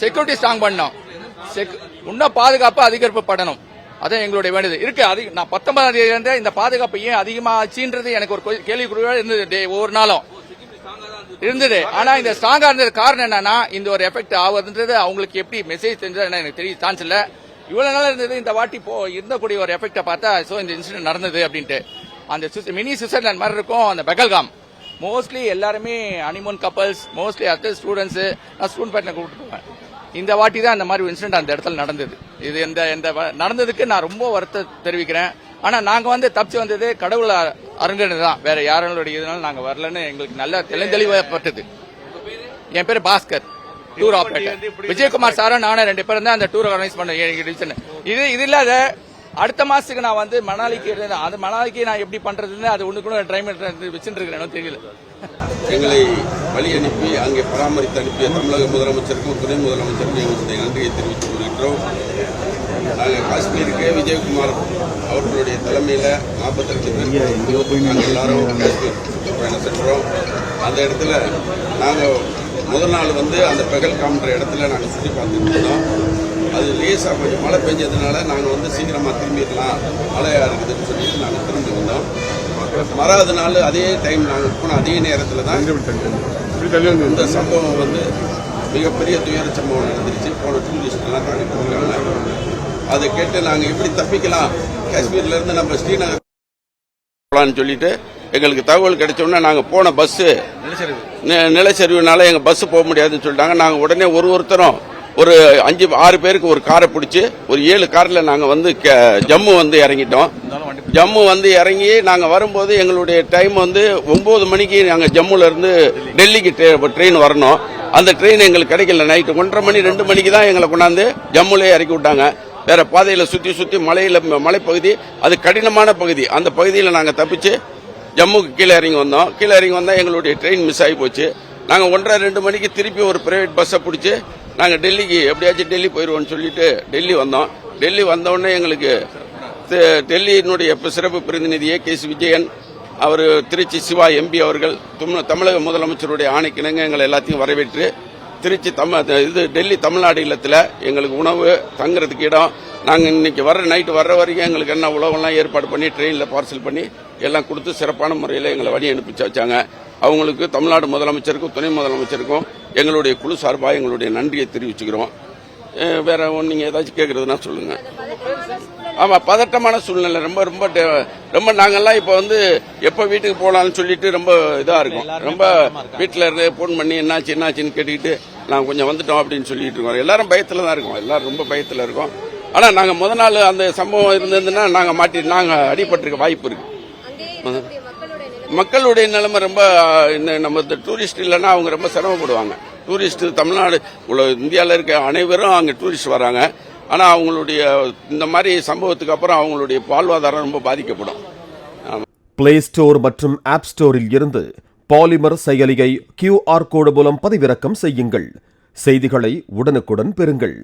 Security strong பண்ணணும், இன்னும் பாதுகாப்பு அதிகரிக்கப்படணும். அதான் எங்களுடைய வேண்டியது இருக்கு. நான் 19ஆம் தேதி இருந்த இந்த பாதுகாப்பு ஏன் அதிகமாச்சுன்றது எனக்கு ஒரு கேள்விக்குறியா இருந்தது. ஒவ்வொரு நாளும் இருந்தது. ஆனா இந்த ஸ்ட்ராங்கா இருந்தது காரணம் என்னன்னா, இந்த ஒரு எஃபெக்ட் ஆகுதுன்றது அவங்களுக்கு எப்படி மெசேஜ் தெரிஞ்சது எனக்கு தெரிய சான்ஸ் இல்ல. இவ்வளவு நாள் இருந்தது, இந்த வாட்டி இருந்தக்கூடிய ஒரு எஃபெக்ட பார்த்தா இந்த இன்சிடென்ட் நடந்தது அப்படின்ட்டு. அந்த மினி சுவிட்சர்லாந்து மாதிரி இருக்கும் அந்த பெகல்காம். மோஸ்ட்லி எல்லாருமே ஹனிமூன் கப்பல்ஸ், மோஸ்ட்லி அத்த ஸ்டூடெண்ட்ஸ். நான் ஸ்டூடெண்ட் பேட்டனை கூப்பிட்டு போவேன். இந்த வாட்டி தான் அந்த மாதிரி இன்சிடென்ட் அந்த இடத்துல நடந்தது. இது இந்த நடந்ததுக்கு நான் ரொம்ப வருத்தம் தெரிவிக்கிறேன். ஆனா நாங்க தப்பிச்சு வந்தது கடவுள் அருங்கன்னு தான், வேற யாரோட இதனால நாங்க வரலன்னு எங்களுக்கு நல்லா தெளிவாப்பட்டது. என் பேரு பாஸ்கர், டூர் ஆபரேட்டர். விஜயகுமார் சாரும் நானும் 2 பேரும் தான் அந்த டூர் ஆர்கனைஸ் பண்ண. இது இல்லாத அடுத்த மாசத்துக்கு நான் மணாலிக்கு இருந்தேன். அது மணாலிக்கு நான் எப்படி பண்றதுன்னு அது ஒண்ணு கூட ட்ரை வச்சுட்டு இருக்கிறேன், தெரியல. எங்களை வழி அனுப்பி அங்கே பராமரித்து அனுப்பிய தமிழக முதலமைச்சருக்கும் துணை முதலமைச்சருக்கும் எங்களுடைய நன்றியை தெரிவித்துக் கொள்கின்றோம். நாங்கள் காஷ்மீருக்கு விஜயகுமார் அவர்களுடைய தலைமையில் 42 பேர் நாங்கள் எல்லாரும் காஷ்மீர் சுற்றுப்பயணம் சென்றோம். அந்த இடத்துல நாங்கள் முதல் நாள் அந்த பெகல்காம்ன்ற இடத்துல நாங்கள் சுற்றி பார்த்துட்டு இருந்தோம். அது லேசாக கொஞ்சம் மழை பெஞ்சதுனால நாங்கள் சீக்கிரமாக திரும்பிடலாம், மழையாக இருக்குதுன்னு சொல்லிட்டு நாங்கள் திரும்பி வந்தோம். மறாத நாள் அதே டைம் நாங்கள் போன அதே நேரத்தில் தான் இந்த சம்பவம் மிகப்பெரிய துயர சம்பவம் நடந்துருச்சு. போன டூரிஸ்ட்லாம் தாண்டி போயிருக்காங்க. அதை கேட்டு நாங்கள் எப்படி தப்பிக்கலாம், காஷ்மீர்லேருந்து நம்ம ஸ்ரீநகர் போகலான்னு சொல்லிட்டு எங்களுக்கு தகவல் கிடைச்சோன்னா நாங்கள் போன பஸ்ஸு நிலச்சரிவுனால எங்கள் பஸ்ஸு போக முடியாதுன்னு சொல்லிட்டாங்க. நாங்கள் உடனே ஒருத்தரும் ஒரு 5-6 பேருக்கு ஒரு காரை பிடிச்சி ஒரு 7 காரில் நாங்கள் ஜம்மு இறங்கிட்டோம். ஜம்மு இறங்கி நாங்கள் வரும்போது எங்களுடைய டைம் 9 மணிக்கு நாங்கள் ஜம்முலேருந்து டெல்லிக்கு ட்ரெயின் வரணும். அந்த ட்ரெயின் எங்களுக்கு கிடைக்கல. நைட்டு 1:30 மணி 2 மணிக்கு தான் எங்களை கொண்டாந்து ஜம்முலேயே இறக்கி விட்டாங்க. வேற பாதையில் சுற்றி மலைப்பகுதி, அது கடினமான பகுதி. அந்த பகுதியில் நாங்கள் தப்பிச்சு ஜம்முக்கு கீழே இறங்கி வந்தோம். கீழே இறங்கி வந்தால் எங்களுடைய ட்ரெயின் மிஸ் ஆகி போச்சு. நாங்கள் 1:30-2 மணிக்கு திருப்பி ஒரு பிரைவேட் பஸ்ஸை பிடிச்சி நாங்கள் டெல்லிக்கு எப்படியாச்சும் டெல்லி போயிடுவோம்னு சொல்லிட்டு டெல்லி வந்தோம். டெல்லி வந்தோடனே எங்களுக்கு டெல்லியினுடைய சிறப்பு பிரதிநிதியே கேசி விஜயன், அவர் திருச்சி சிவா எம்பி அவர்கள் தமிழக முதலமைச்சருடைய ஆணைக்கிணங்க எங்களை எல்லாத்தையும் வரவேற்று திருச்சி டெல்லி தமிழ்நாடு இல்லத்தில் எங்களுக்கு உணவு, தங்குறதுக்கு இடம், நாங்கள் இன்னைக்கு நைட்டு வர்ற வரைக்கும் எங்களுக்கு என்ன உணவெல்லாம் ஏற்பாடு பண்ணி ட்ரெயினில் பார்சல் பண்ணி எல்லாம் கொடுத்து சிறப்பான முறையில் எங்களை வழி அனுப்பி வச்சாங்க. அவங்களுக்கு தமிழ்நாடு முதலமைச்சருக்கும் துணை முதலமைச்சருக்கும் எங்களுடைய குழு சார்பாக எங்களுடைய நன்றியை தெரிவிச்சுக்கிறோம். வேற நீங்க ஏதாச்சும் கேட்கறதுனா சொல்லுங்க. ஆமா, பதட்டமான சூழ்நிலை ரொம்ப ரொம்ப ரொம்ப நாங்கெல்லாம் இப்போ எப்போ வீட்டுக்கு போகலான்னு சொல்லிட்டு ரொம்ப இதாக இருக்கும். ரொம்ப வீட்டில் இருந்து ஃபோன் பண்ணி என்னாச்சுன்னு கேட்டுக்கிட்டு நாங்கள் கொஞ்சம் வந்துட்டோம் அப்படின்னு சொல்லிட்டு இருக்கோம். எல்லாரும் பயத்தில் தான் இருக்கோம், எல்லாரும் ரொம்ப பயத்தில் இருக்கோம். ஆனால் நாங்கள் முதல் நாள் அந்த சம்பவம் இருந்ததுன்னா நாங்கள் அடிபட்டிருக்க வாய்ப்பு இருக்கு. மக்களுடைய நிலைமை ரொம்ப நம்ம டூரிஸ்ட் இல்லைன்னா அவங்க ரொம்ப சிரமப்படுவாங்க. டூரிஸ்ட் தமிழ்நாடு இந்தியாவில் இருக்க அனைவரும் அங்கே டூரிஸ்ட் வராங்க. ஆனால் அவங்களுடைய இந்த மாதிரி சம்பவத்துக்கு அப்புறம் அவங்களுடைய வாழ்வாதாரம் ரொம்ப பாதிக்கப்படும். பிளே ஸ்டோர் மற்றும் ஆப் ஸ்டோரில் இருந்து பாலிமர் செயலியை QR கோடு மூலம் பதிவிறக்கம் செய்யுங்கள். செய்திகளை உடனுக்குடன் பெறுங்கள்.